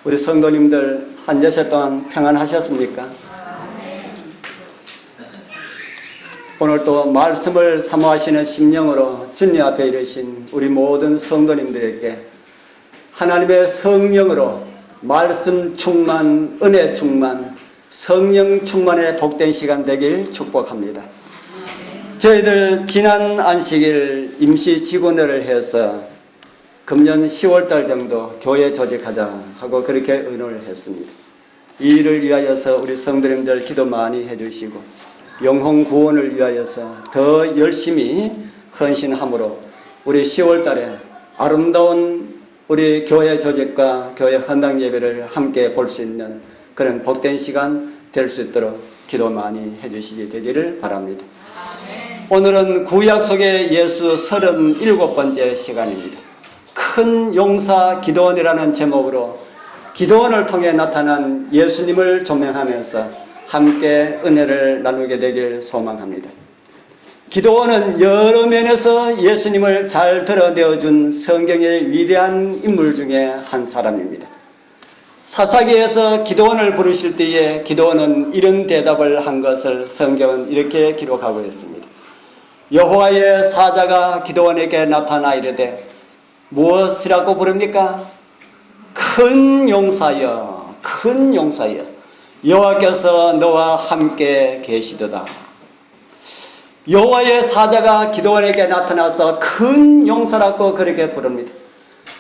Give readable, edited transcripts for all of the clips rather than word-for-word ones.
우리 성도님들 한 여섯 동안 평안하셨습니까? 오늘 또 말씀을 사모하시는 심령으로 주님 앞에 이르신 우리 모든 성도님들에게 하나님의 성령으로 말씀 충만, 은혜 충만, 성령 충만의 복된 시간 되길 축복합니다. 저희들 지난 안식일 임시 직원회를 해서 금년 10월달 정도 교회 조직하자 하고 그렇게 의논을 했습니다. 이 일을 위하여서 우리 성도님들 기도 많이 해주시고 영혼 구원을 위하여서 더 열심히 헌신함으로 우리 10월달에 아름다운 우리 교회 조직과 교회 헌당 예배를 함께 볼 수 있는 그런 복된 시간 될 수 있도록 기도 많이 해주시기 되기를 바랍니다. 오늘은 구약 속의 예수 37번째 시간입니다. 큰 용사 기도원이라는 제목으로 기도원을 통해 나타난 예수님을 조명하면서 함께 은혜를 나누게 되길 소망합니다. 기도원은 여러 면에서 예수님을 잘 드러내어준 성경의 위대한 인물 중에 한 사람입니다. 사사기에서 기도원을 부르실 때에 기도원은 이런 대답을 한 것을 성경은 이렇게 기록하고 있습니다. 여호와의 사자가 기도원에게 나타나 이르되 무엇이라고 부릅니까? 큰 용사여, 큰 용사여, 여호와께서 너와 함께 계시도다. 여호와의 사자가 기도원에게 나타나서 큰 용사라고 그렇게 부릅니다.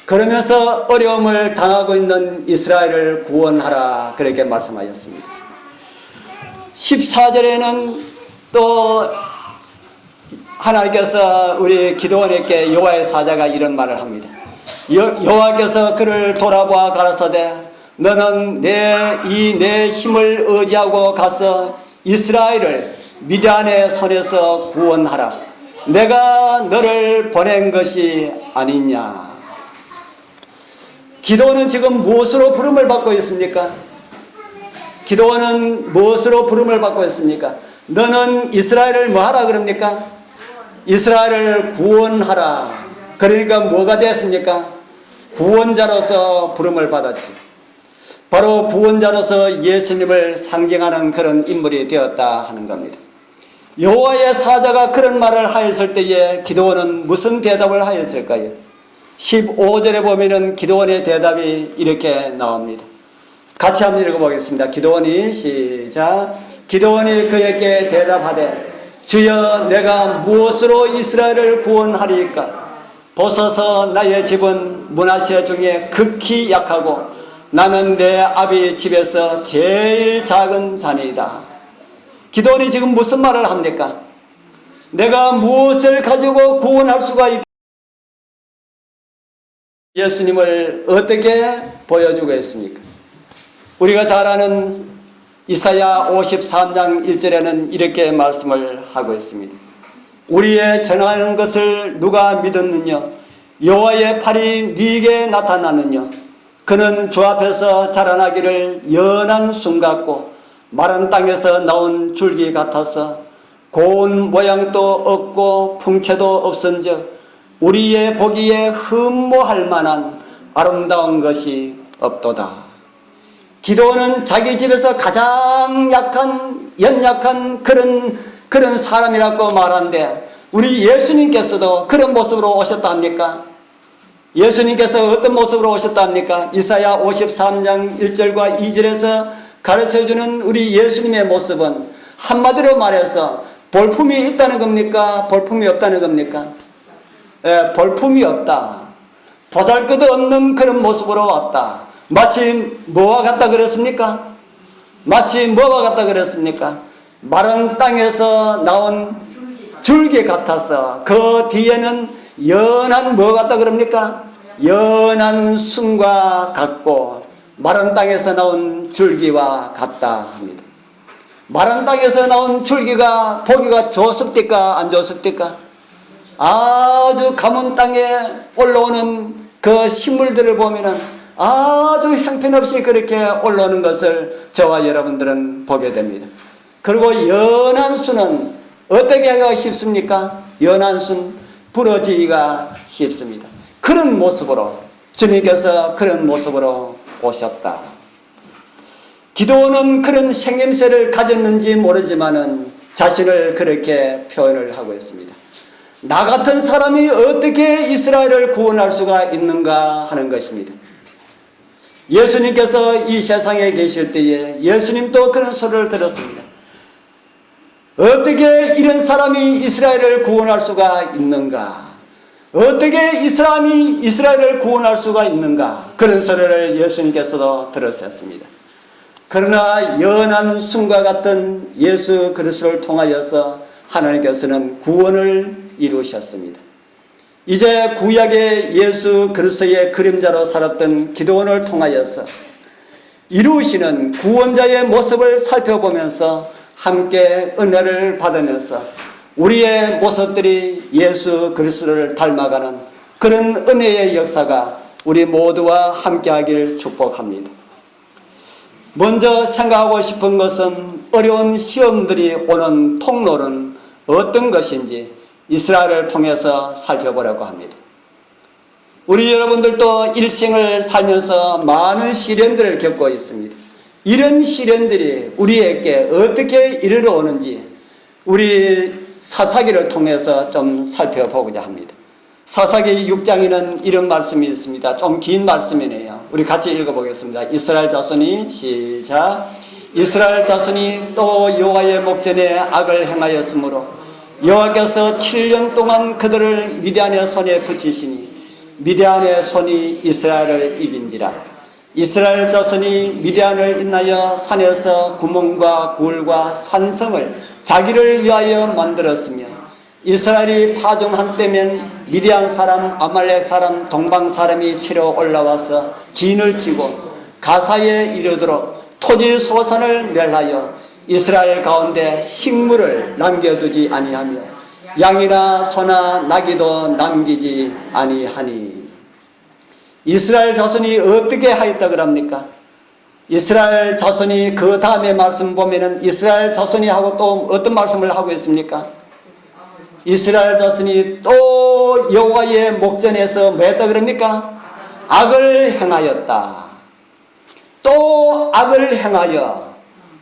그러면서 어려움을 당하고 있는 이스라엘을 구원하라 그렇게 말씀하셨습니다. 14절에는 또 하나님께서 우리 기도원에게 여호와의 사자가 이런 말을 합니다. 여호와께서 그를 돌아보아 가라사대 너는 내 힘을 의지하고 가서 이스라엘을 미디안의 손에서 구원하라. 내가 너를 보낸 것이 아니냐. 기도원은 지금 무엇으로 부름을 받고 있습니까? 기도원은 무엇으로 부름을 받고 있습니까? 너는 이스라엘을 뭐 하라 그럽니까? 이스라엘을 구원하라. 그러니까 뭐가 되었습니까? 구원자로서 부름을 받았지. 바로 구원자로서 예수님을 상징하는 그런 인물이 되었다 하는 겁니다. 여호와의 사자가 그런 말을 하였을 때에 기도원은 무슨 대답을 하였을까요? 15절에 보면은 기도원의 대답이 이렇게 나옵니다. 같이 한번 읽어보겠습니다. 기도원이 시작. 기도원이 그에게 대답하되 주여 내가 무엇으로 이스라엘을 구원하리까? 보소서 나의 집은 므낫세 중에 극히 약하고 나는 내 아비 집에서 제일 작은 자니이다. 기도원이 지금 무슨 말을 합니까? 내가 무엇을 가지고 구원할 수가 있겠습니까? 예수님을 어떻게 보여주고 있습니까? 우리가 잘 아는 이사야 53장 1절에는 이렇게 말씀을 하고 있습니다. 우리의 전하는 것을 누가 믿었느냐? 여호와의 팔이 네게 나타났느냐? 그는 주 앞에서 자라나기를 연한 순 같고 마른 땅에서 나온 줄기 같아서 고운 모양도 없고 풍채도 없은즉 우리의 보기에 흠모할 만한 아름다운 것이 없도다. 기도원은 자기 집에서 가장 연약한 그런 사람이라고 말하는데 우리 예수님께서도 그런 모습으로 오셨다 합니까? 예수님께서 어떤 모습으로 오셨다 합니까? 이사야 53장 1절과 2절에서 가르쳐주는 우리 예수님의 모습은 한마디로 말해서 볼품이 있다는 겁니까? 볼품이 없다는 겁니까? 볼품이 없다. 보잘것없는 그런 모습으로 왔다. 마치 뭐와 같다 그랬습니까? 마른 땅에서 나온 줄기 같아서 그 뒤에는 연한 뭐 같다 그럽니까? 연한 순과 같고 마른 땅에서 나온 줄기와 같다 합니다. 마른 땅에서 나온 줄기가 보기가 좋습니까? 안 좋습니까? 아주 가문 땅에 올라오는 그 식물들을 보면은 아주 형편없이 그렇게 올라오는 것을 저와 여러분들은 보게 됩니다. 그리고 연한 순은 어떻게 하기가 쉽습니까? 연한 순 부러지기가 쉽습니다. 그런 모습으로 주님께서 그런 모습으로 오셨다. 기도는 그런 생김새를 가졌는지 모르지만은 자신을 그렇게 표현을 하고 있습니다. 나 같은 사람이 어떻게 이스라엘을 구원할 수가 있는가 하는 것입니다. 예수님께서 이 세상에 계실 때에 예수님도 그런 소리를 들었습니다. 어떻게 이런 사람이 이스라엘을 구원할 수가 있는가? 어떻게 이 사람이 이스라엘을 구원할 수가 있는가? 그런 소리를 예수님께서도 들으셨습니다. 그러나 연한 숨과 같은 예수 그리스도를 통하여서 하나님께서는 구원을 이루셨습니다. 이제 구약의 예수 그리스도의 그림자로 살았던 기도원을 통하여서 이루시는 구원자의 모습을 살펴보면서 함께 은혜를 받으면서 우리의 모습들이 예수 그리스도를 닮아가는 그런 은혜의 역사가 우리 모두와 함께하길 축복합니다. 먼저 생각하고 싶은 것은 어려운 시험들이 오는 통로는 어떤 것인지 이스라엘을 통해서 살펴보려고 합니다. 우리 여러분들도 일생을 살면서 많은 시련들을 겪고 있습니다. 이런 시련들이 우리에게 어떻게 이르러 오는지 우리 사사기를 통해서 좀 살펴보고자 합니다. 사사기 6장에는 이런 말씀이 있습니다. 좀 긴 말씀이네요. 우리 같이 읽어보겠습니다. 이스라엘 자손이 시작. 이스라엘 자손이 또 여호와의 목전에 악을 행하였으므로 여호와께서 7년 동안 그들을 미디안의 손에 붙이시니 미디안의 손이 이스라엘을 이긴지라. 이스라엘 자손이 미디안을 인하여 산에서 구멍과 굴과 산성을 자기를 위하여 만들었으며 이스라엘이 파종한 때면 미디안 사람, 아말렉 사람, 동방 사람이 치러 올라와서 진을 치고 가사에 이르도록 토지 소산을 멸하여 이스라엘 가운데 식물을 남겨두지 아니하며 양이나 소나 나귀도 남기지 아니하니. 이스라엘 자손이 어떻게 하였다 그럽니까? 이스라엘 자손이 그 다음에 말씀 보면은 이스라엘 자손이 하고 또 어떤 말씀을 하고 있습니까? 이스라엘 자손이 또 여호와의 목전에서 뭐 했다 그럽니까? 악을 행하였다. 또 악을 행하여.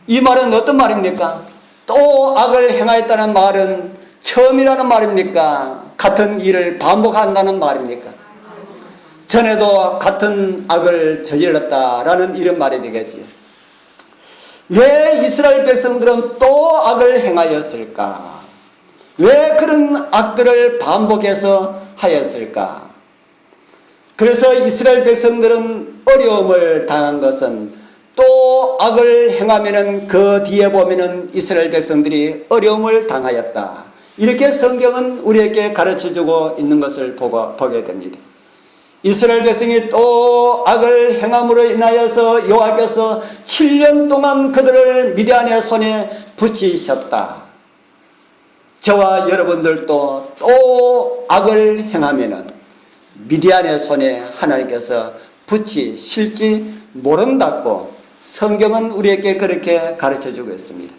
이 말은 어떤 말입니까? 또 악을 행하였다는 말은 처음이라는 말입니까? 같은 일을 반복한다는 말입니까? 전에도 같은 악을 저질렀다라는 이런 말이 되겠지. 왜 이스라엘 백성들은 또 악을 행하였을까? 왜 그런 악들을 반복해서 하였을까? 그래서 이스라엘 백성들은 어려움을 당한 것은 또 악을 행하면은 그 뒤에 보면은 이스라엘 백성들이 어려움을 당하였다. 이렇게 성경은 우리에게 가르쳐주고 있는 것을 보게 됩니다. 이스라엘 백성이 또 악을 행함으로 인하여서 여호와께서 7년 동안 그들을 미디안의 손에 붙이셨다. 저와 여러분들도 또 악을 행하면은 미디안의 손에 하나님께서 붙이실지 모른다고 성경은 우리에게 그렇게 가르쳐주고 있습니다.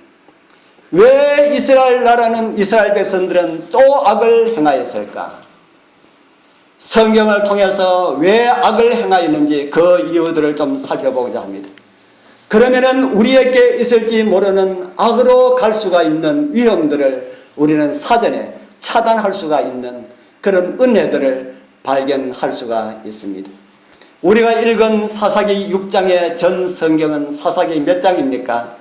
왜 이스라엘 나라는 이스라엘 백성들은 또 악을 행하였을까? 성경을 통해서 왜 악을 행하였는지 그 이유들을 좀 살펴보고자 합니다. 그러면은 우리에게 있을지 모르는 악으로 갈 수가 있는 위험들을 우리는 사전에 차단할 수가 있는 그런 은혜들을 발견할 수가 있습니다. 우리가 읽은 사사기 6장의 전 성경은 사사기 몇 장입니까?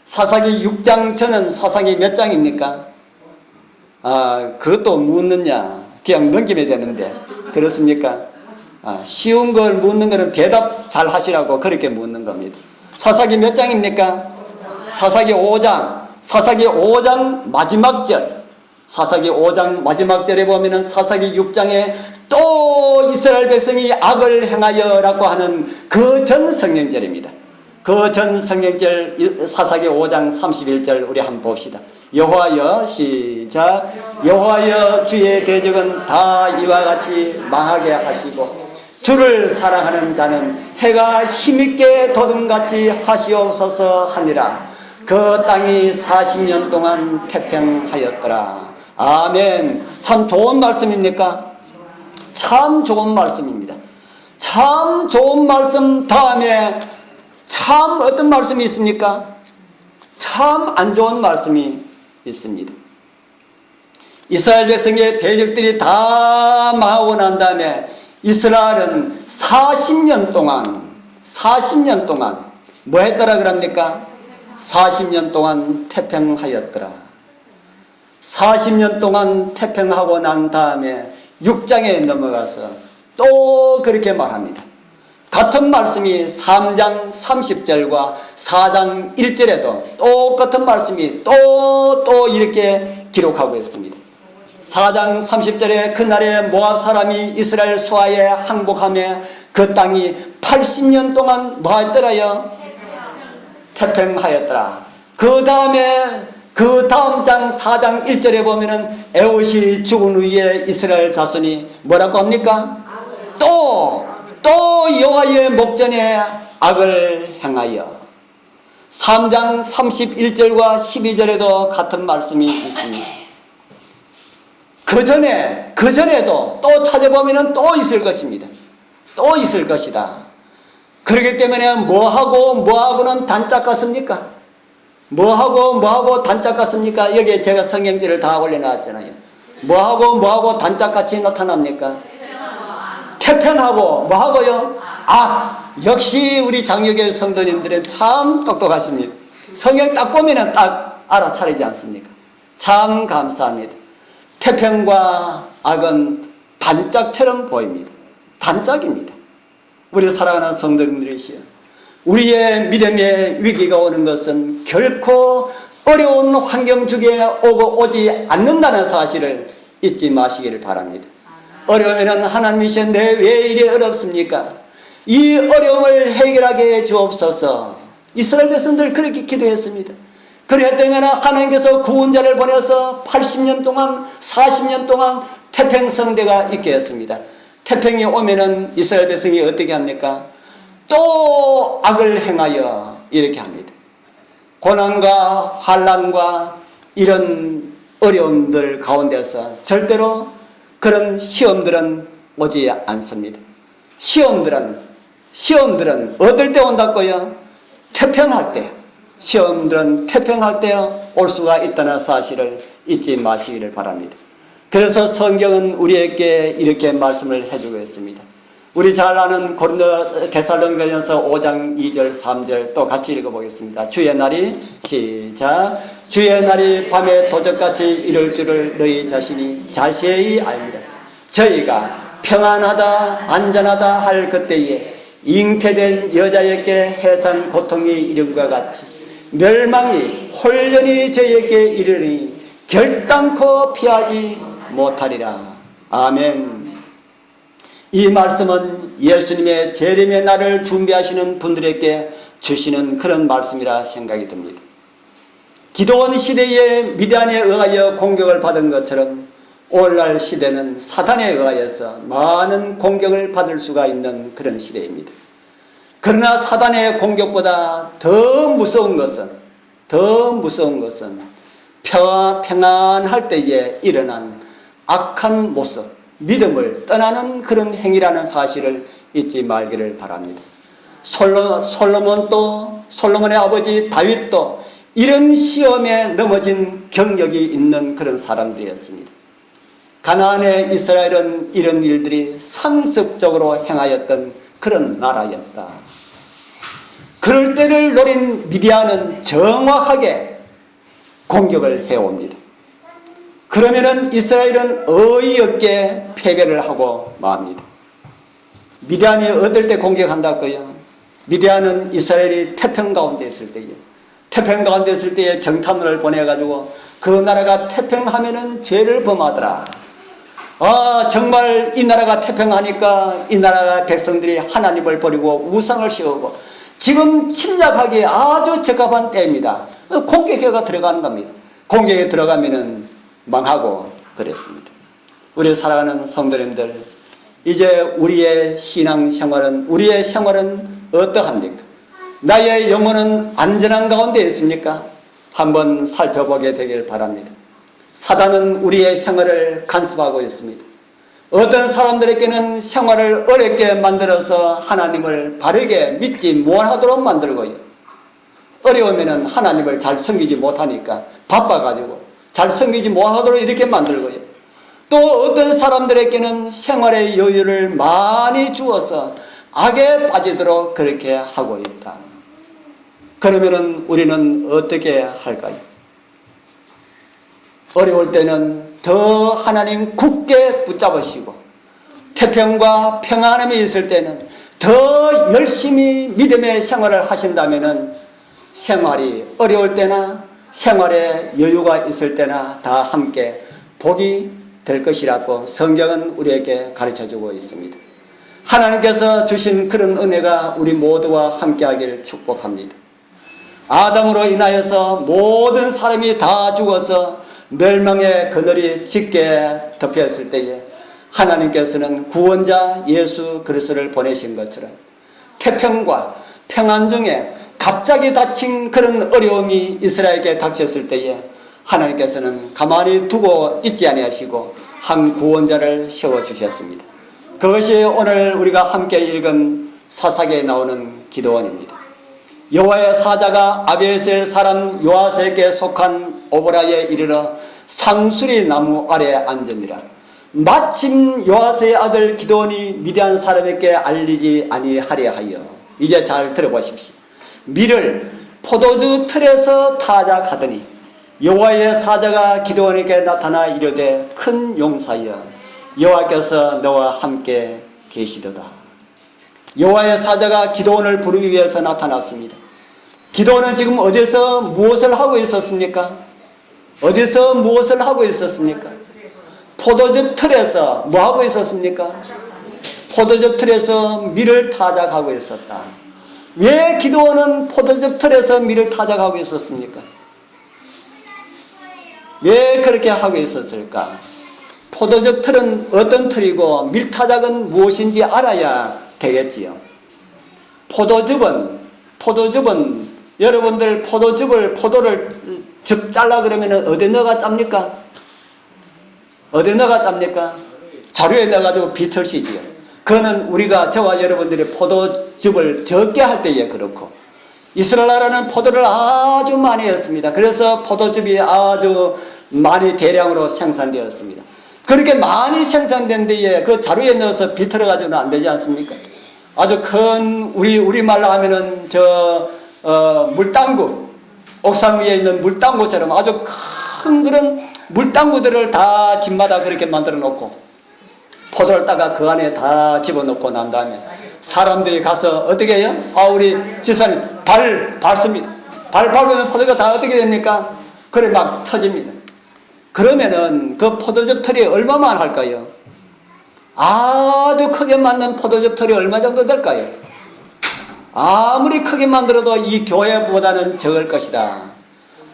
사사기 6장 전은 사사기 몇 장입니까? 그것도 묻느냐? 그냥 넘기면 되는데 그렇습니까? 쉬운 걸 묻는 거는 대답 잘 하시라고 그렇게 묻는 겁니다. 사사기 몇 장입니까? 사사기 5장. 사사기 5장 마지막 절. 사사기 5장 마지막 절에 보면은 사사기 6장에 또 이스라엘 백성이 악을 행하여라고 하는 그 전 성경절입니다. 그 전 성경절 사사기 5장 31절 우리 한번 봅시다. 여호와여 시작. 여호와여 주의 대적은 다 이와 같이 망하게 하시고 주를 사랑하는 자는 해가 힘있게 돋음같이 하시옵소서 하니라. 그 땅이 40년 동안 태평하였더라. 아멘. 참 좋은 말씀입니까? 참 좋은 말씀입니다. 참 좋은 말씀 다음에 참 어떤 말씀이 있습니까? 참 안 좋은 말씀이 있습니다. 이스라엘 백성의 대적들이 다 망하고 난 다음에 이스라엘은 40년 동안 뭐 했더라 그럽니까? 40년 동안 태평하였더라. 40년 동안 태평하고 난 다음에 6장에 넘어가서 또 그렇게 말합니다. 같은 말씀이 3장 30절과 4장 1절에도 똑같은 말씀이 또 이렇게 기록하고 있습니다. 4장 30절에 그날에 모압 사람이 이스라엘 수하에 항복하며 그 땅이 80년 동안 뭐 했더라요? 태평하였더라. 그 다음 장 4장 1절에 보면은 에봇이 죽은 후에 이스라엘 자손이 뭐라고 합니까? 또 여호와의 목전에 악을 행하여. 3장 31절과 12절에도 같은 말씀이 있습니다. 그 전에도 또 찾아보면 또 있을 것입니다. 또 있을 것이다. 그렇기 때문에 뭐하고는 단짝 같습니까? 뭐하고 단짝 같습니까? 여기에 제가 성경지를 다 올려놨잖아요. 뭐하고 단짝같이 나타납니까? 태평하고 뭐하고요? 역시 우리 장로교회 성도님들은 참 똑똑하십니다. 성경 딱 보면 딱 알아차리지 않습니까? 참 감사합니다. 태평과 악은 단짝처럼 보입니다. 단짝입니다. 우리 사랑하는 성도님들이시여, 우리의 믿음의 위기가 오는 것은 결코 어려운 환경 중에 오지 않는다는 사실을 잊지 마시기를 바랍니다. 어려우면 하나님이시여, 내 왜 이리 어렵습니까? 이 어려움을 해결하게 해 주옵소서. 이스라엘 백성들 그렇게 기도했습니다. 그랬더니 하나님께서 구원자를 보내서 80년 동안 40년 동안 태평성대가 있게 했습니다. 태평이 오면은 이스라엘 백성이 어떻게 합니까? 또 악을 행하여 이렇게 합니다. 고난과 환난과 이런 어려움들 가운데서 절대로 그런 시험들은 오지 않습니다. 시험들은 어떨 때 온다고요? 태평할 때. 시험들은 태평할 때 올 수가 있다는 사실을 잊지 마시기를 바랍니다. 그래서 성경은 우리에게 이렇게 말씀을 해주고 있습니다. 우리 잘 아는 데살로니가전서 5장 2절 3절 또 같이 읽어보겠습니다. 주의 날이 시작. 주의 날이 밤에 도적같이 이를 줄을 너희 자신이 자세히 알미라. 저희가 평안하다 안전하다 할 그때에 잉태된 여자에게 해산 고통이 이름과 같이 멸망이 홀연히 저에게 이르니 결단코 피하지 못하리라. 아멘. 이 말씀은 예수님의 재림의 날을 준비하시는 분들에게 주시는 그런 말씀이라 생각이 듭니다. 기도원 시대에 미디안에 의하여 공격을 받은 것처럼 오늘날 시대는 사탄에 의하여서 많은 공격을 받을 수가 있는 그런 시대입니다. 그러나 사단의 공격보다 더 무서운 것은 평안할 때에 일어난 악한 모습, 믿음을 떠나는 그런 행위라는 사실을 잊지 말기를 바랍니다. 솔로몬의 아버지 다윗도 이런 시험에 넘어진 경력이 있는 그런 사람들이었습니다. 가나안의 이스라엘은 이런 일들이 상습적으로 행하였던 그런 나라였다. 그럴 때를 노린 미디안은 정확하게 공격을 해옵니다. 그러면은 이스라엘은 어이없게 패배를 하고 맙니다. 미디안이 어떨 때 공격한다고요? 미디안은 이스라엘이 태평 가운데 있을 때에 정탐을 보내가지고 그 나라가 태평하면은 죄를 범하더라. 정말 이 나라가 태평하니까 이 나라 백성들이 하나님을 버리고 우상을 씌우고 지금 침략하기에 아주 적합한 때입니다. 공격해가 들어가는 겁니다. 공격에 들어가면은 망하고 그랬습니다. 우리 사랑하는 성도님들, 이제 우리의 신앙생활은, 우리의 생활은 어떠합니까? 나의 영혼은 안전한 가운데 있습니까? 한번 살펴보게 되길 바랍니다. 사단은 우리의 생활을 간섭하고 있습니다. 어떤 사람들에게는 생활을 어렵게 만들어서 하나님을 바르게 믿지 못하도록 만들고요. 어려우면 하나님을 잘 섬기지 못하니까 바빠가지고 잘 섬기지 못하도록 이렇게 만들고요. 또 어떤 사람들에게는 생활의 여유를 많이 주어서 악에 빠지도록 그렇게 하고 있다. 그러면 우리는 어떻게 할까요? 어려울 때는 더 하나님 굳게 붙잡으시고 태평과 평안함이 있을 때는 더 열심히 믿음의 생활을 하신다면 생활이 어려울 때나 생활에 여유가 있을 때나 다 함께 복이 될 것이라고 성경은 우리에게 가르쳐주고 있습니다. 하나님께서 주신 그런 은혜가 우리 모두와 함께하기를 축복합니다. 아담으로 인하여서 모든 사람이 다 죽어서 멸망의 그늘이 짙게 덮여있을 때에 하나님께서는 구원자 예수 그리스도를 보내신 것처럼 태평과 평안 중에 갑자기 닥친 그런 어려움이 이스라엘에게 닥쳤을 때에 하나님께서는 가만히 두고 있지 아니하시고 한 구원자를 세워주셨습니다. 그것이 오늘 우리가 함께 읽은 사사기에 나오는 기도원입니다. 여호와의 사자가 아비에셀 사람 요아스에게 속한 오보라에 이르러 상수리 나무 아래에 앉으니라. 마침 요아스의 아들 기드온이 미디안 사람에게 알리지 아니하려 하여. 이제 잘 들어보십시오. 밀을 포도주 틀에서 타작하더니 여호와의 사자가 기드온에게 나타나 이르되 큰 용사여 여호와께서 너와 함께 계시도다. 여호와의 사자가 기드온을 부르기 위해서 나타났습니다. 기드온은 지금 어디서 무엇을 하고 있었습니까? 어디서 무엇을 하고 있었습니까? 포도즙 틀에서 뭐 하고 있었습니까? 포도즙 틀에서 밀을 타작하고 있었다. 왜 기드온은 포도즙 틀에서 밀을 타작하고 있었습니까? 왜 그렇게 하고 있었을까? 포도즙 틀은 어떤 틀이고 밀 타작은 무엇인지 알아야 되겠지요. 포도즙은 여러분들 포도를 즙 잘라 그러면 어디 넣어가 짭니까? 어디 넣어가 짭니까? 자루에 넣어가지고 비틀시지요. 그거는 우리가 저와 여러분들이 포도즙을 적게 할 때에 그렇고 이스라엘 나라는 포도를 아주 많이 했습니다. 그래서 포도즙이 아주 많이 대량으로 생산되었습니다. 그렇게 많이 생산된 데에 그 자루에 넣어서 비틀어가지고는 안 되지 않습니까? 아주 큰 우리말로 하면은 물당구, 옥상 위에 있는 물당구처럼 아주 큰 그런 물당구들을 다 집마다 그렇게 만들어 놓고 포도를 따가 그 안에 다 집어넣고 난 다음에 사람들이 가서 어떻게 해요? 우리 집사님 발 밟습니다. 발 밟으면 포도가 다 어떻게 됩니까? 그래 막 터집니다. 그러면은 그 포도즙 틀이 얼마만 할까요? 아주 크게 만든 포도즙 틀이 얼마 정도 될까요? 아무리 크게 만들어도 이 교회보다는 적을 것이다.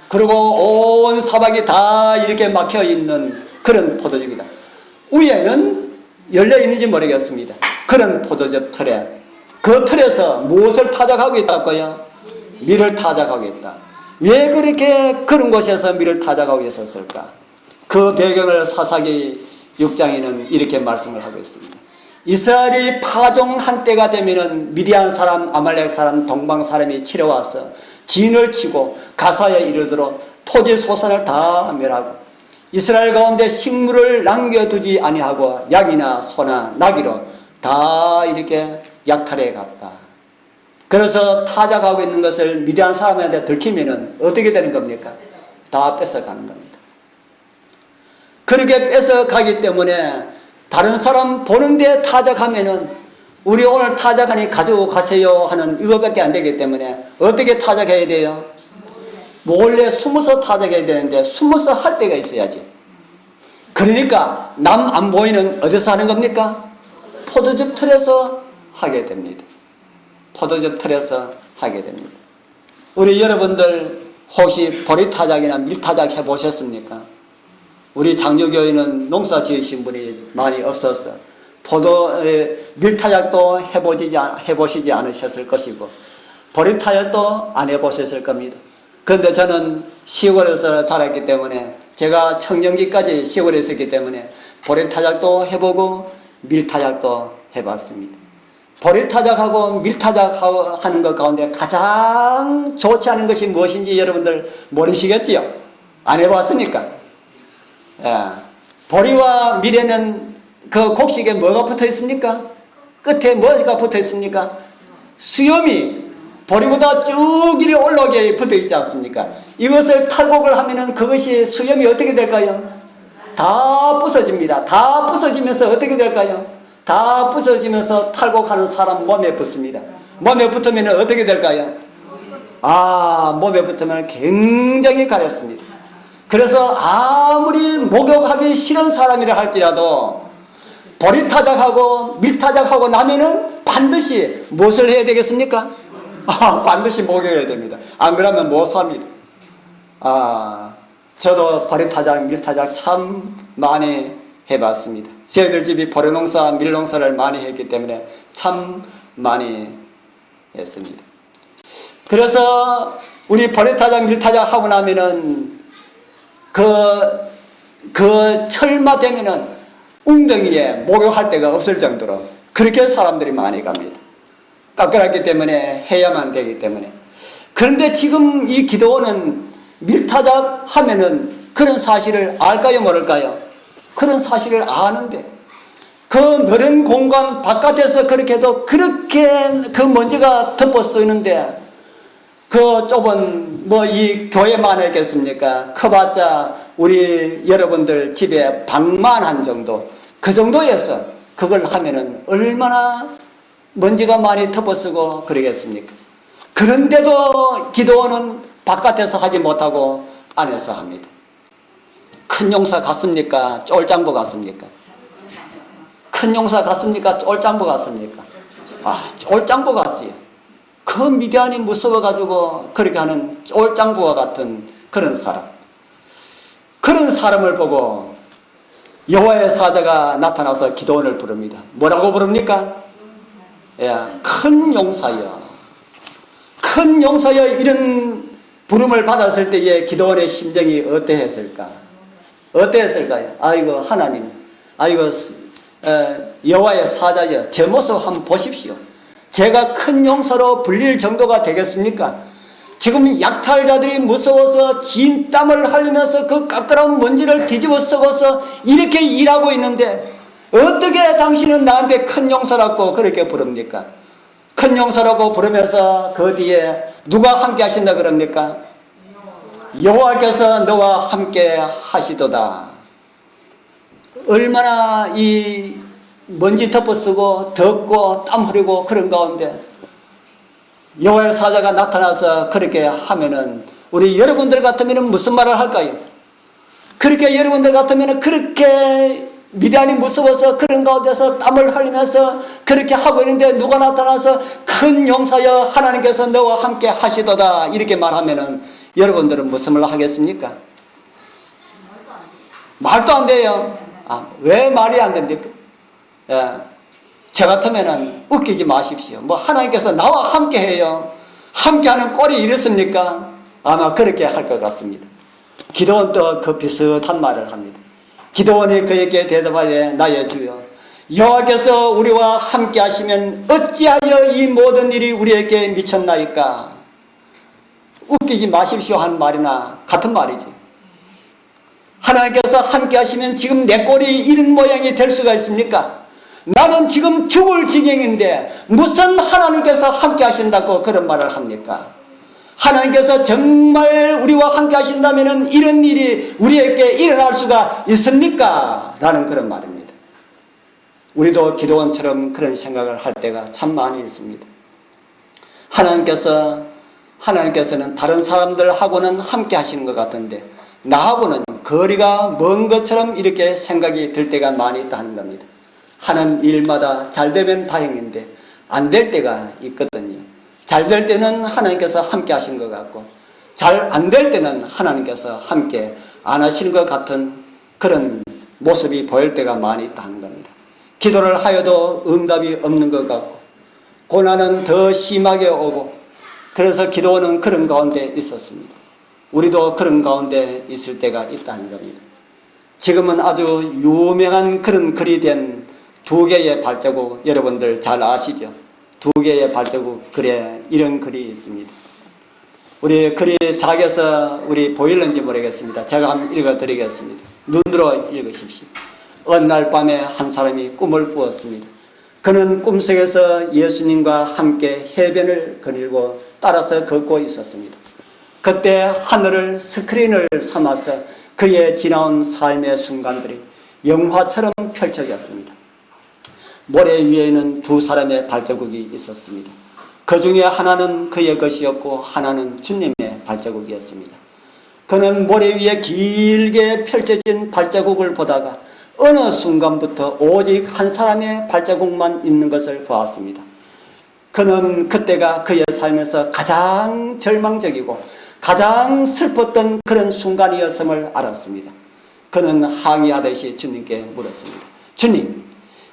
그리고 온 사방이 다 이렇게 막혀 있는 그런 포도즙이다. 위에는 열려 있는지 모르겠습니다. 그런 포도즙 틀에 그 틀에서 무엇을 타작하고 있다고요? 밀을 타작하고 있다. 왜 그렇게 그런 곳에서 밀을 타작하고 있었을까? 그 배경을 사사기 6장에는 이렇게 말씀을 하고 있습니다. 이스라엘이 파종한 때가 되면은 미디안 사람, 아말렉 사람, 동방 사람이 치러와서 진을 치고 가사에 이르도록 토지 소산을 다 멸하고 이스라엘 가운데 식물을 남겨두지 아니하고 양이나 소나 나귀로 다 이렇게 약탈해 갔다. 그래서 타작하고 있는 것을 미디안 사람한테 들키면은 어떻게 되는 겁니까? 다 뺏어가는 겁니다. 그렇게 뺏어가기 때문에 다른 사람 보는데 타작하면은 우리 오늘 타작하니 가지고 가세요 하는 이거밖에 안 되기 때문에 어떻게 타작해야 돼요? 몰래 숨어서 타작해야 되는데 숨어서 할 때가 있어야지. 그러니까 남 안 보이는 어디서 하는 겁니까? 포도즙 틀에서 하게 됩니다. 포도즙 틀에서 하게 됩니다. 우리 여러분들 혹시 보리타작이나 밀타작 해보셨습니까? 우리 장로교회는 농사 지으신 분이 많이 없어서 밀타작도 해보시지 않으셨을 것이고 보리타작도 안 해보셨을 겁니다. 그런데 저는 시골에서 자랐기 때문에 제가 청년기까지 시골에 있었기 때문에 보리타작도 해보고 밀타작도 해봤습니다. 보리타작하고 밀타작 하는 것 가운데 가장 좋지 않은 것이 무엇인지 여러분들 모르시겠지요? 안 해봤으니까. 예. 보리와 밀에는 그 곡식에 뭐가 붙어 있습니까? 끝에 뭐가 붙어 있습니까? 수염이 보리보다 쭉 이리 올라오게 붙어 있지 않습니까? 이것을 탈곡을 하면은 그것이 수염이 어떻게 될까요? 다 부서집니다. 다 부서지면서 어떻게 될까요? 다 부서지면서 탈곡하는 사람 몸에 붙습니다. 몸에 붙으면 어떻게 될까요? 몸에 붙으면 굉장히 가렵습니다. 그래서 아무리 목욕하기 싫은 사람이라 할지라도 보리타작하고 밀타작하고 나면은 반드시 무엇을 해야 되겠습니까? 반드시 목욕해야 됩니다. 안 그러면 못 삽니다. 저도 보리타작, 밀타작 참 많이 해봤습니다. 저희들 집이 보리농사, 밀농사를 많이 했기 때문에 참 많이 했습니다. 그래서 우리 보리타작, 밀타작 하고 나면은 그 철마 되면은 웅덩이에 목욕할 데가 없을 정도로 그렇게 사람들이 많이 갑니다. 깎아놨기 때문에 해야만 되기 때문에. 그런데 지금 이 기도원은 밀타작 하면은 그런 사실을 알까요, 모를까요? 그런 사실을 아는데 그 넓은 공간 바깥에서 그렇게 해도 그렇게 그 먼지가 덮어 쓰이는데 그 좁은 이 교회만 했겠습니까? 커봤자 우리 여러분들 집에 방만 한 정도 그 정도에서 그걸 하면은 얼마나 먼지가 많이 덮어쓰고 그러겠습니까? 그런데도 기도원은 바깥에서 하지 못하고 안에서 합니다. 큰 용사 같습니까? 쫄장부 같습니까? 큰 용사 같습니까? 쫄장부 같습니까? 쫄장부 같지. 그 미디안이 무서워가지고 그렇게 하는 쫄장부와 같은 그런 사람. 그런 사람을 보고 여호와의 사자가 나타나서 기도원을 부릅니다. 뭐라고 부릅니까? 큰 용사여. 큰 용사여. 이런 부름을 받았을 때의 기도원의 심정이 어떠했을까? 어떠했을까요? 아이고 하나님, 아이고 여호와의 사자여, 제 모습 한번 보십시오. 제가 큰 용사로 불릴 정도가 되겠습니까? 지금 약탈자들이 무서워서 진 땀을 흘리면서 그 까끌한 먼지를 뒤집어 쓰고서 이렇게 일하고 있는데 어떻게 당신은 나한테 큰 용사라고 그렇게 부릅니까? 큰 용사라고 부르면서 그 뒤에 누가 함께 하신다 그럽니까? 여호와께서 너와 함께 하시도다. 얼마나 이 먼지 덮어쓰고 덥고 땀 흐르고 그런 가운데 여호와의 사자가 나타나서 그렇게 하면은 우리 여러분들 같으면 무슨 말을 할까요? 그렇게 여러분들 같으면 그렇게 미디안이 무서워서 그런 가운데서 땀을 흘리면서 그렇게 하고 있는데 누가 나타나서 큰 용사여 하나님께서 너와 함께 하시도다 이렇게 말하면은 여러분들은 무슨 말을 하겠습니까? 말도 안 돼요. 왜 말이 안 됩니까? 저 같으면은 웃기지 마십시오. 하나님께서 나와 함께 해요. 함께하는 꼴이 이렇습니까? 아마 그렇게 할 것 같습니다. 기도원도 그 비슷한 말을 합니다. 기도원이 그에게 대답하되 나의 주여 여호와께서 우리와 함께 하시면 어찌하여 이 모든 일이 우리에게 미쳤나이까? 웃기지 마십시오 한 말이나 같은 말이지. 하나님께서 함께 하시면 지금 내 꼴이 이런 모양이 될 수가 있습니까? 나는 지금 죽을 지경인데 무슨 하나님께서 함께 하신다고 그런 말을 합니까? 하나님께서 정말 우리와 함께 하신다면 이런 일이 우리에게 일어날 수가 있습니까? 라는 그런 말입니다. 우리도 기도원처럼 그런 생각을 할 때가 참 많이 있습니다. 하나님께서는 다른 사람들하고는 함께 하시는 것 같은데 나하고는 거리가 먼 것처럼 이렇게 생각이 들 때가 많이 있다는 겁니다. 하는 일마다 잘 되면 다행인데 안 될 때가 있거든요. 잘 될 때는 하나님께서 함께 하시는 것 같고 잘 안 될 때는 하나님께서 함께 안 하시는 것 같은 그런 모습이 보일 때가 많이 있다는 겁니다. 기도를 하여도 응답이 없는 것 같고 고난은 더 심하게 오고 그래서 기도는 그런 가운데 있었습니다. 우리도 그런 가운데 있을 때가 있다는 겁니다. 지금은 아주 유명한 그런 글이 된 두 개의 발자국, 여러분들 잘 아시죠? 두 개의 발자국 글에 이런 글이 있습니다. 우리 글이 작아서 우리 보일는지 모르겠습니다. 제가 한번 읽어드리겠습니다. 눈으로 읽으십시오. 어느 날 밤에 한 사람이 꿈을 꾸었습니다. 그는 꿈속에서 예수님과 함께 해변을 거닐고 따라서 걷고 있었습니다. 그때 하늘을 스크린을 삼아서 그의 지나온 삶의 순간들이 영화처럼 펼쳐졌습니다. 모래 위에는 두 사람의 발자국이 있었습니다. 그 중에 하나는 그의 것이었고 하나는 주님의 발자국이었습니다. 그는 모래 위에 길게 펼쳐진 발자국을 보다가 어느 순간부터 오직 한 사람의 발자국만 있는 것을 보았습니다. 그는 그때가 그의 삶에서 가장 절망적이고 가장 슬펐던 그런 순간이었음을 알았습니다. 그는 항의하듯이 주님께 물었습니다. 주님,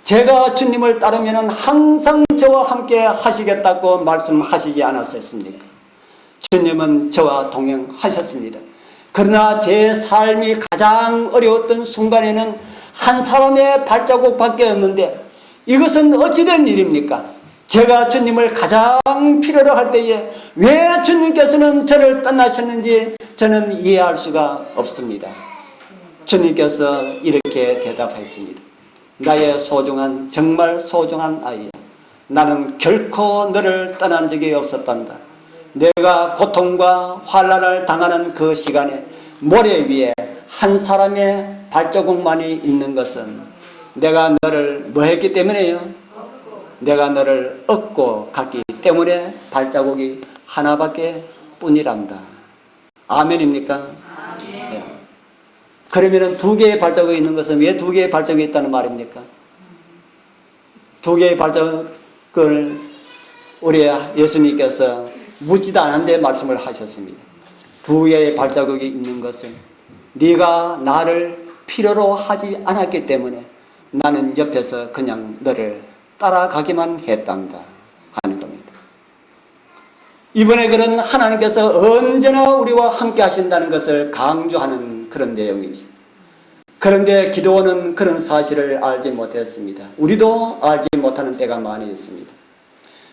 제가 주님을 따르면 항상 저와 함께 하시겠다고 말씀하시지 않았습니까? 주님은 저와 동행하셨습니다. 그러나 제 삶이 가장 어려웠던 순간에는 한 사람의 발자국밖에 없는데 이것은 어찌된 일입니까? 제가 주님을 가장 필요로 할 때에 왜 주님께서는 저를 떠나셨는지 저는 이해할 수가 없습니다. 주님께서 이렇게 대답했습니다. 나의 소중한, 정말 소중한 아이야. 나는 결코 너를 떠난 적이 없었단다. 내가 고통과 환난을 당하는 그 시간에 모래 위에 한 사람의 발자국만이 있는 것은 내가 너를 뭐 했기 때문에요? 내가 너를 얻고 갔기 때문에 발자국이 하나밖에 뿐이란다. 아멘입니까? 아멘. 네. 그러면 두 개의 발자국이 있는 것은 왜 두 개의 발자국이 있다는 말입니까? 두 개의 발자국을 우리 예수님께서 묻지도 않은데 말씀을 하셨습니다. 두 개의 발자국이 있는 것은 네가 나를 필요로 하지 않았기 때문에 나는 옆에서 그냥 너를 따라가기만 했단다 하는 겁니다. 이번에 글은 하나님께서 언제나 우리와 함께 하신다는 것을 강조하는 그런 내용이지. 그런데 기도원은 그런 사실을 알지 못했습니다. 우리도 알지 못하는 때가 많이 있습니다.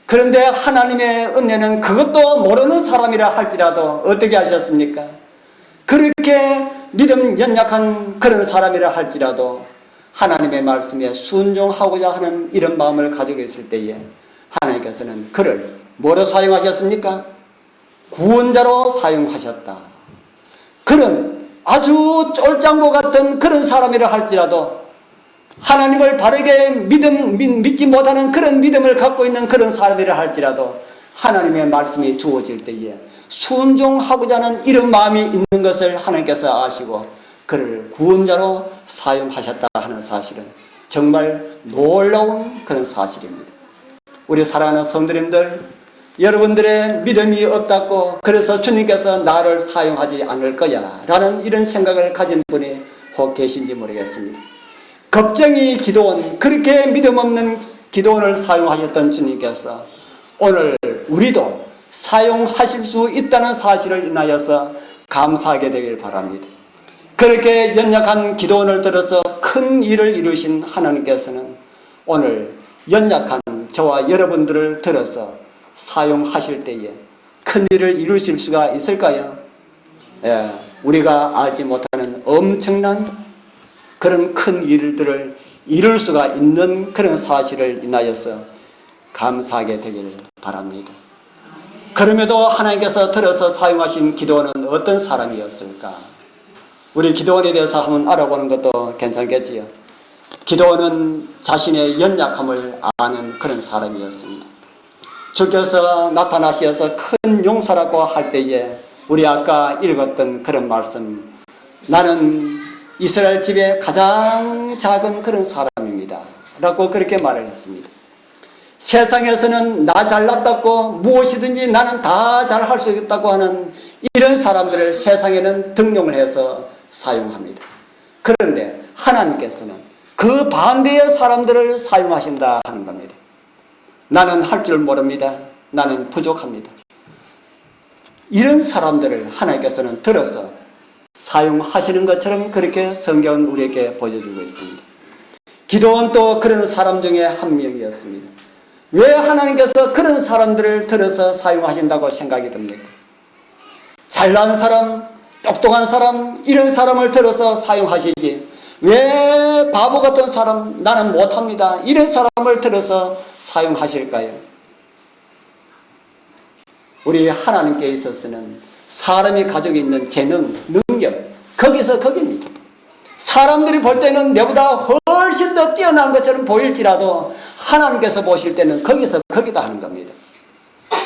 그런데 하나님의 은혜는 그것도 모르는 사람이라 할지라도 어떻게 하셨습니까? 그렇게 믿음 연약한 그런 사람이라 할지라도 하나님의 말씀에 순종하고자 하는 이런 마음을 가지고 있을 때에 하나님께서는 그를 뭐로 사용하셨습니까? 구원자로 사용하셨다. 그런 아주 쫄장구 같은 그런 사람이라 할지라도 하나님을 바르게 믿지 못하는 그런 믿음을 갖고 있는 그런 사람이라 할지라도 하나님의 말씀이 주어질 때에 순종하고자 하는 이런 마음이 있는 것을 하나님께서 아시고 그를 구원자로 사용하셨다 하는 사실은 정말 놀라운 그런 사실입니다. 우리 사랑하는 성도님들, 여러분들의 믿음이 없다고 그래서 주님께서 나를 사용하지 않을 거야 라는 이런 생각을 가진 분이 혹 계신지 모르겠습니다. 겁쟁이 기도원, 그렇게 믿음 없는 기도원을 사용하셨던 주님께서 오늘 우리도 사용하실 수 있다는 사실을 인하여서 감사하게 되길 바랍니다. 그렇게 연약한 기도원을 들어서 큰 일을 이루신 하나님께서는 오늘 연약한 저와 여러분들을 들어서 사용하실 때에 큰 일을 이루실 수가 있을까요? 예, 우리가 알지 못하는 엄청난 그런 큰 일들을 이룰 수가 있는 그런 사실을 인하여서 감사하게 되기를 바랍니다. 그럼에도 하나님께서 들어서 사용하신 기도원은 어떤 사람이었을까? 우리 기도원에 대해서 한번 알아보는 것도 괜찮겠지요. 기도원은 자신의 연약함을 아는 그런 사람이었습니다. 주께서 나타나셔서 큰 용사라고 할 때에 우리 아까 읽었던 그런 말씀, 나는 이스라엘 집의 가장 작은 그런 사람입니다 라고 그렇게 말을 했습니다. 세상에서는 나 잘났다고 무엇이든지 나는 다 잘할 수 있다고 하는 이런 사람들을 세상에는 등용을 해서 사용합니다. 그런데 하나님께서는 그 반대의 사람들을 사용하신다 하는 겁니다. 나는 할 줄 모릅니다. 나는 부족합니다. 이런 사람들을 하나님께서는 들어서 사용하시는 것처럼 그렇게 성경은 우리에게 보여주고 있습니다. 기도원도 그런 사람 중에 한 명이었습니다. 왜 하나님께서 그런 사람들을 들어서 사용하신다고 생각이 듭니까? 잘난 사람, 똑똑한 사람, 이런 사람을 들어서 사용하시지 왜 바보 같은 사람, 나는 못합니다, 이런 사람을 들어서 사용하실까요? 우리 하나님께 있어서는 사람이 가지고 있는 재능, 능력, 거기서 거기입니다. 사람들이 볼 때는 내보다 훨씬 더 뛰어난 것처럼 보일지라도 하나님께서 보실 때는 거기서 거기다 하는 겁니다.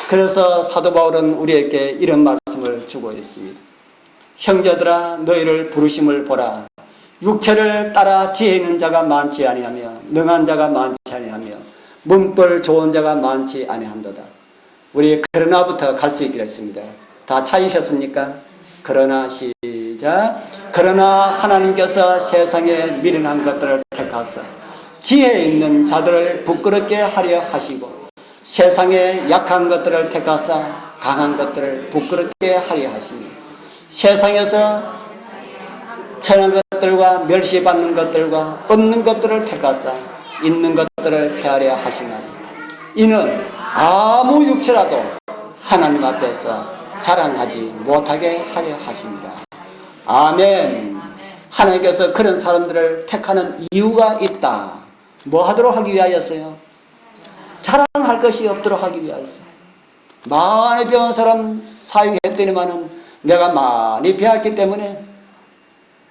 그래서 사도 바울은 우리에게 이런 말씀을 주고 있습니다. 형제들아, 너희를 부르심을 보라. 육체를 따라 지혜 있는 자가 많지 아니하며 능한 자가 많지 아니하며 문벌 좋은 자가 많지 아니한도다. 우리 그러나부터 갈 수 있기로 했습니다. 다 찾으셨습니까? 그러나 시작. 그러나 하나님께서 세상에 미련한 것들을 택하사 지혜 있는 자들을 부끄럽게 하려 하시고 세상에 약한 것들을 택하사 강한 것들을 부끄럽게 하려 하시며 세상에서 천한 것들과 멸시받는 것들과 없는 것들을 택하사 있는 것들을 폐하려 하시나 이는 아무 육체라도 하나님 앞에서 자랑하지 못하게 하려 하십니다. 아멘. 하나님께서 그런 사람들을 택하는 이유가 있다. 뭐 하도록 하기 위하였어요? 자랑할 것이 없도록 하기 위하였어요. 많이 배운 사람 사용했더니만은 내가 많이 배웠기 때문에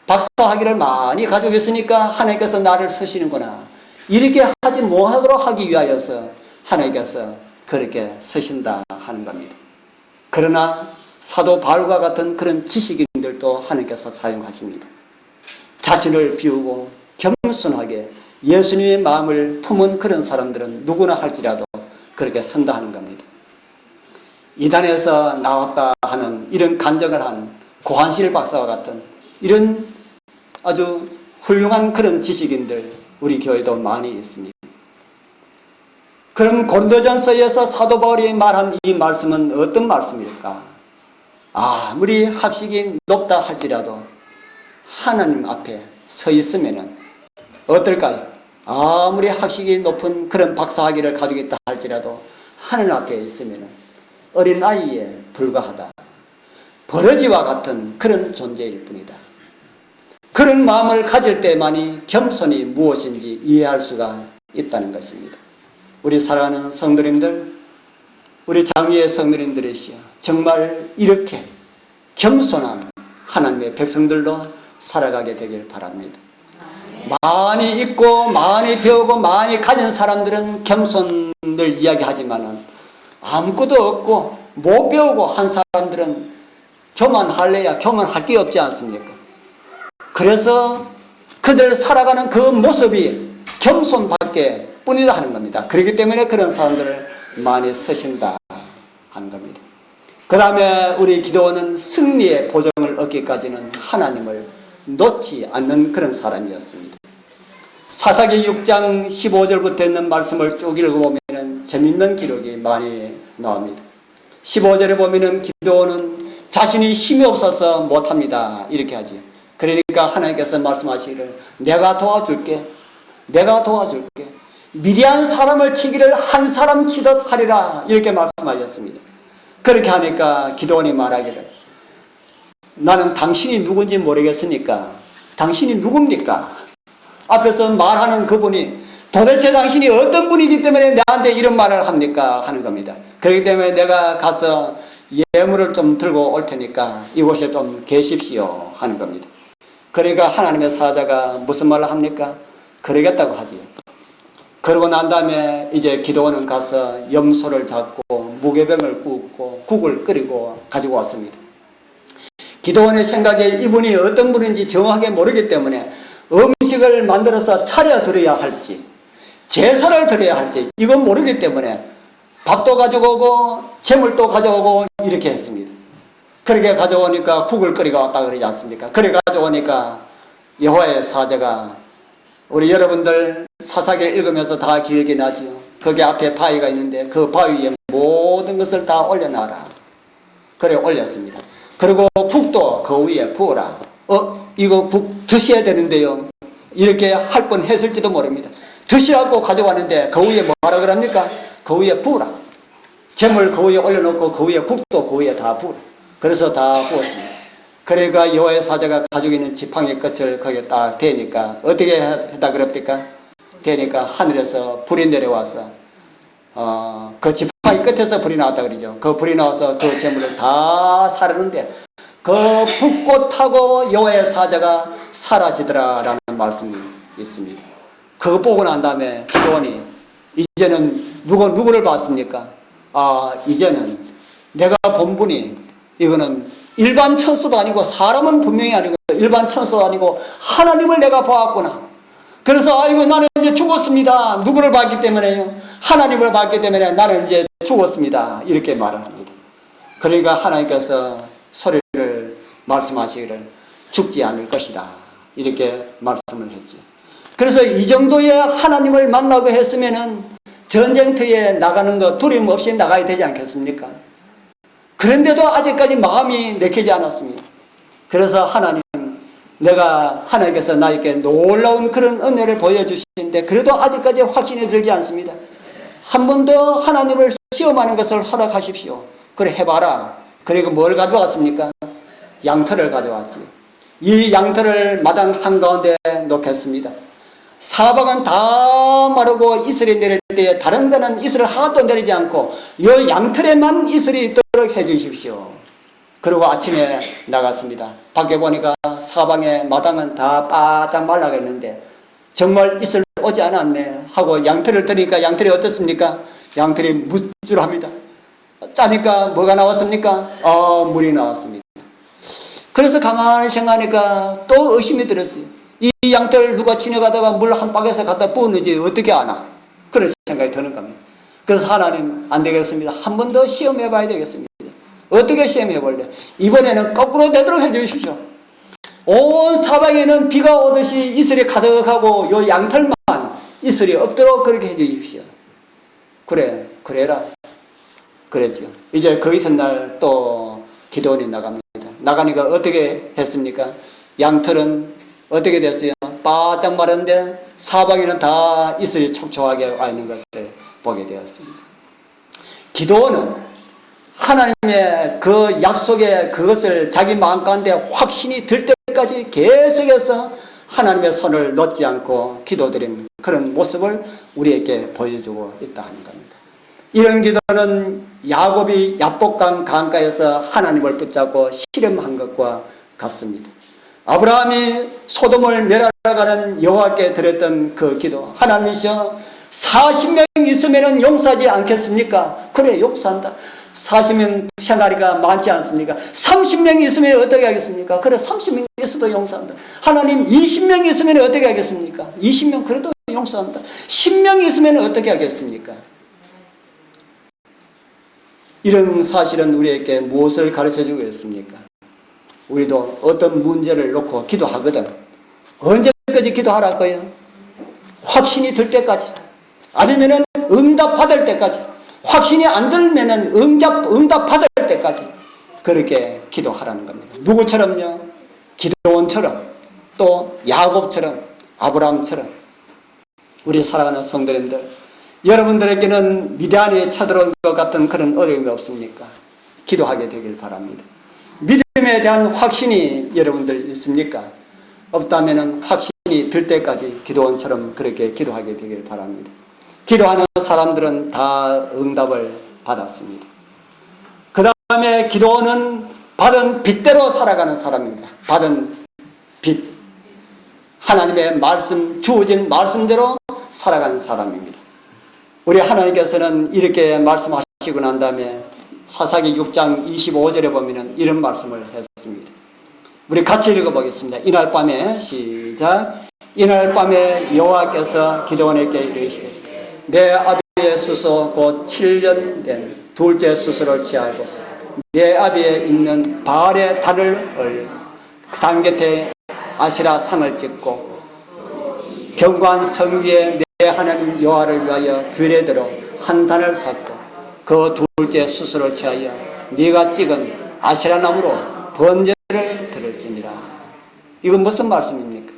박사학위를 많이 가지고 있으니까 하나님께서 나를 쓰시는구나, 이렇게 하지 못하도록 하기 위하여서 하나님께서 그렇게 쓰신다 하는 겁니다. 그러나 사도 바울과 같은 그런 지식인들도 하나님께서 사용하십니다. 자신을 비우고 겸손하게 예수님의 마음을 품은 그런 사람들은 누구나 할지라도 그렇게 선다 하는 겁니다. 이단에서 나왔다 하는 이런 간증을 한 고한실 박사와 같은 이런 아주 훌륭한 그런 지식인들 우리 교회도 많이 있습니다. 그럼 고린도전서에서 사도 바울이 말한 이 말씀은 어떤 말씀일까? 아무리 학식이 높다 할지라도 하나님 앞에 서 있으면은 어떨까요? 아무리 학식이 높은 그런 박사학위를 가지고 있다 할지라도 하나님 앞에 있으면은 어린아이에 불과하다, 버러지와 같은 그런 존재일 뿐이다. 그런 마음을 가질 때만이 겸손이 무엇인지 이해할 수가 있다는 것입니다. 우리 사랑하는 성도님들, 우리 장위의 성도님들이시여, 정말 이렇게 겸손한 하나님의 백성들로 살아가게 되길 바랍니다. 많이 있고 많이 배우고 많이 가진 사람들은 겸손을 이야기하지만은 아무것도 없고 못 배우고 한 사람들은 교만할래야 교만할 게 없지 않습니까? 그래서 그들 살아가는 그 모습이 겸손밖에 뿐이라 하는 겁니다. 그렇기 때문에 그런 사람들을 많이 쓰신다 하는 겁니다. 그 다음에 우리 기도원은 승리의 보정을 얻기까지는 하나님을 놓지 않는 그런 사람이었습니다. 사사기 6장 15절부터 있는 말씀을 쭉 읽어보면 재밌는 기록이 많이 나옵니다. 15절에 보면 기도원은 자신이 힘이 없어서 못합니다, 이렇게 하지. 그러니까 하나님께서 말씀하시기를 내가 도와줄게, 내가 도와줄게, 미리한 사람을 치기를 한 사람 치듯 하리라, 이렇게 말씀하셨습니다. 그렇게 하니까 기도원이 말하기를 나는 당신이 누군지 모르겠으니까 당신이 누굽니까? 앞에서 말하는 그분이 도대체 당신이 어떤 분이기 때문에 나한테 이런 말을 합니까? 하는 겁니다. 그렇기 때문에 내가 가서 예물을 좀 들고 올 테니까 이곳에 좀 계십시오 하는 겁니다. 그러니까 하나님의 사자가 무슨 말을 합니까? 그러겠다고 하지요. 그러고 난 다음에 이제 기도원은 가서 염소를 잡고 무게병을 굽고 국을 끓이고 가지고 왔습니다. 기도원의 생각에 이분이 어떤 분인지 정확하게 모르기 때문에 음식을 만들어서 차려드려야 할지 제사를 드려야 할지 이건 모르기 때문에 밥도 가지고 오고 재물도 가져오고 이렇게 했습니다. 그렇게 가져오니까 국을 끓이고 왔다 그러지 않습니까? 그래 가져오니까 여호와의 사자가 우리 여러분들 사사기를 읽으면서 다 기억이 나지요. 거기 앞에 바위가 있는데 그 바위 위에 모든 것을 다 올려놔라. 그래 올렸습니다. 그리고 국도 그 위에 부어라. 이거 국 드셔야 되는데요. 이렇게 할 뻔 했을지도 모릅니다. 드시라고 가져왔는데 그 위에 뭐라 그럽니까? 그 위에 부으라. 재물 그 위에 올려놓고 그 위에 국도 그 위에 다 부으라. 그래서 다 부었습니다. 그러니까 여호와의 사자가 가지고 있는 지팡이 끝을 거기에 딱 대니까 어떻게 했다 그럽니까? 대니까 하늘에서 불이 내려와서 그 지팡이 끝에서 불이 나왔다 그러죠. 그 불이 나와서 그 재물을 다 사르는데 그 불꽃하고 여호와의 사자가 사라지더라라는 말씀이 있습니다. 그거 보고 난 다음에 기도원이 이제는 누구를 봤습니까? 이제는 내가 본 분이 이거는 일반 천사도 아니고 사람은 분명히 아니고 일반 천사도 아니고 하나님을 내가 보았구나. 그래서 아이고 나는 이제 죽었습니다. 누구를 봤기 때문에요? 하나님을 봤기 때문에 나는 이제 죽었습니다. 이렇게 말을 합니다. 그러니까 하나님께서 소리를 말씀하시기를 죽지 않을 것이다. 이렇게 말씀을 했지. 그래서 이 정도의 하나님을 만나고 했으면은 전쟁터에 나가는 거 두려움 없이 나가야 되지 않겠습니까? 그런데도 아직까지 마음이 내키지 않았습니다. 그래서 하나님께서 나에게 놀라운 그런 은혜를 보여주시는데 그래도 아직까지 확신이 들지 않습니다. 한 번 더 하나님을 시험하는 것을 허락하십시오. 그래 해봐라. 그리고 뭘 가져왔습니까? 양털을 가져왔지. 이 양털을 마당 한가운데 놓겠습니다. 사방은 다 마르고 이슬이 내릴 때에 다른 데는 이슬을 하나도 내리지 않고 이 양털에만 이슬이 있도록 해주십시오. 그리고 아침에 나갔습니다. 밖에 보니까 사방의 마당은 다 바짝 말라겠는데 정말 이슬 오지 않았네 하고 양털을 드니까 양털이 어떻습니까? 양털이 무줄합니다. 짜니까 뭐가 나왔습니까? 물이 나왔습니다. 그래서 가만히 생각하니까 또 의심이 들었어요. 이 양털 누가 지나가다가 물 한 바퀴에서 갖다 부었는지 어떻게 아나? 그런 생각이 드는 겁니다. 그래서 하나님 안 되겠습니다. 한 번 더 시험해 봐야 되겠습니다. 어떻게 시험해 볼래? 이번에는 거꾸로 되도록 해 주십시오. 온 사방에는 비가 오듯이 이슬이 가득하고 요 양털만 이슬이 없도록 그렇게 해 주십시오. 그래라. 그랬죠. 이제 그 이튿날 또 기도원이 나갑니다. 나가니까 어떻게 했습니까? 양털은 어떻게 됐어요? 바짝 마른데 사방에는 다 이슬이 촉촉하게 와 있는 것을 보게 되었습니다. 기도원은 하나님의 그 약속의 그것을 자기 마음 가운데 확신이 들 때까지 계속해서 하나님의 손을 놓지 않고 기도드리는 그런 모습을 우리에게 보여주고 있다 하는 겁니다. 이런 기도는 야곱이 야복강 강가에서 하나님을 붙잡고 씨름한 것과 같습니다. 아브라함이 소돔을 멸하러가는 여호와께 드렸던 그 기도, 하나님이시여 40명 있으면 용서하지 않겠습니까? 그래 용서한다. 40명 생활이가 많지 않습니까? 30명 있으면 어떻게 하겠습니까? 그래 30명 있어도 용서한다. 하나님 20명 있으면 어떻게 하겠습니까? 20명 그래도 용서한다. 10명 있으면 어떻게 하겠습니까? 이런 사실은 우리에게 무엇을 가르쳐주고 있습니까? 우리도 어떤 문제를 놓고 기도하거든. 언제까지 기도하라 거예요? 확신이 들 때까지. 아니면은 응답 받을 때까지. 확신이 안 들면은 응답 받을 때까지. 그렇게 기도하라는 겁니다. 누구처럼요? 기도원처럼, 또 야곱처럼, 아브라함처럼. 우리 사랑하는 성도님들, 여러분들에게는 미디안이 쳐들어온 것 같은 그런 어려움이 없습니까? 기도하게 되길 바랍니다. 믿음에 대한 확신이 여러분들 있습니까? 없다면 확신이 들 때까지 기도원처럼 그렇게 기도하게 되길 바랍니다. 기도하는 사람들은 다 응답을 받았습니다. 그 다음에 기도원은 받은 빚대로 살아가는 사람입니다. 받은 빚. 하나님의 말씀, 주어진 말씀대로 살아가는 사람입니다. 우리 하나님께서는 이렇게 말씀하시고 난 다음에 사사기 6장 25절에 보면 이런 말씀을 했습니다. 우리 같이 읽어보겠습니다. 이날 밤에 시작. 이날 밤에 여호와께서 기드온에게 이르시되 내 아비의 수소 곧 7년 된 둘째 수소를 취하고 내 아비에 있는 바알의 달을 단 곁에 아시라 상을 찍고 견고한 성 위에 내 하나님 여호와를 위하여 규례대로 한 단을 샀고 그 둘째 수소를 취하여 네가 찍은 아시라 나무로 번제를 드릴지니라. 이건 무슨 말씀입니까?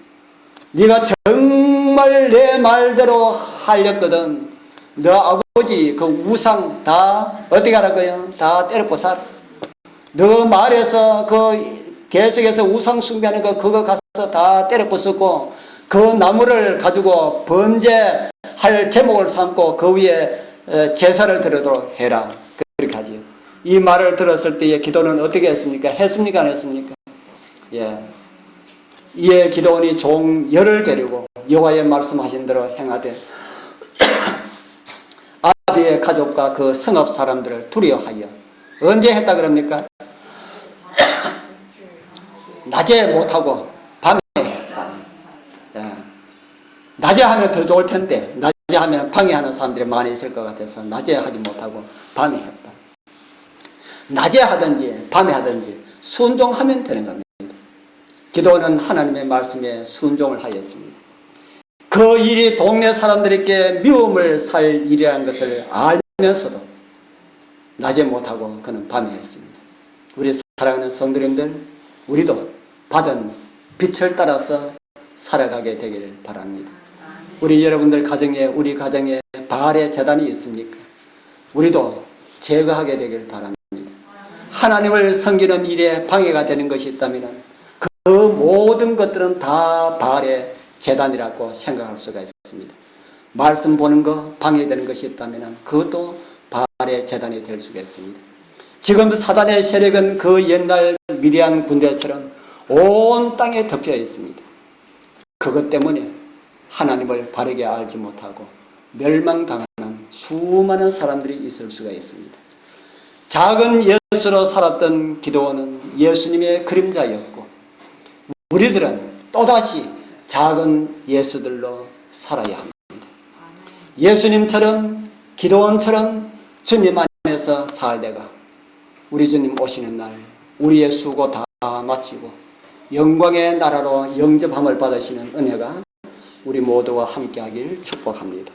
네가 정말 내 말대로 하렸거든. 너 아버지 그 우상 다 어떻게 하라고요? 다 때려 부숴라. 너 말에서 그 계속해서 우상 숭배하는 거 그거 가서 다 때려 부수고 그 나무를 가지고 번제할 제목을 삼고 그 위에 제사를 드리도록 해라. 그렇게 하지요. 이 말을 들었을 때의 기도는 어떻게 했습니까? 했습니까? 안 했습니까? 예. 이에 기도원이 종 열을 데리고 여호와의 말씀하신 대로 행하되 아비의 가족과 그 성읍 사람들을 두려워하여 언제 했다 그럽니까? 낮에 못하고 밤에 했다. 예. 낮에 하면 더 좋을 텐데 낮에 하면 방해하는 사람들이 많이 있을 것 같아서 낮에 하지 못하고 밤에 했다. 낮에 하든지 밤에 하든지 순종하면 되는 겁니다. 기도는 하나님의 말씀에 순종을 하였습니다. 그 일이 동네 사람들에게 미움을 살 일이라는 것을 알면서도 낮에 못하고 그는 밤에 했습니다. 우리 사랑하는 성도님들, 우리도 받은 빛을 따라서 살아가게 되기를 바랍니다. 우리 여러분들 가정에, 우리 가정에 바알의 제단이 있습니까? 우리도 제거하게 되기를 바랍니다. 하나님을 섬기는 일에 방해가 되는 것이 있다면 그 모든 것들은 다 바알의 제단이라고 생각할 수가 있습니다. 말씀 보는 거 방해되는 것이 있다면 그것도 바알의 제단이 될 수가 있습니다. 지금 사단의 세력은 그 옛날 미디안 군대처럼 온 땅에 덮여 있습니다. 그것 때문에 하나님을 바르게 알지 못하고 멸망당하는 수많은 사람들이 있을 수가 있습니다. 작은 예수로 살았던 기도원은 예수님의 그림자였고 우리들은 또다시 작은 예수들로 살아야 합니다. 예수님처럼 기도원처럼 주님 안에서 살다가 우리 주님 오시는 날 우리의 수고 다 마치고 영광의 나라로 영접함을 받으시는 은혜가 우리 모두와 함께하길 축복합니다.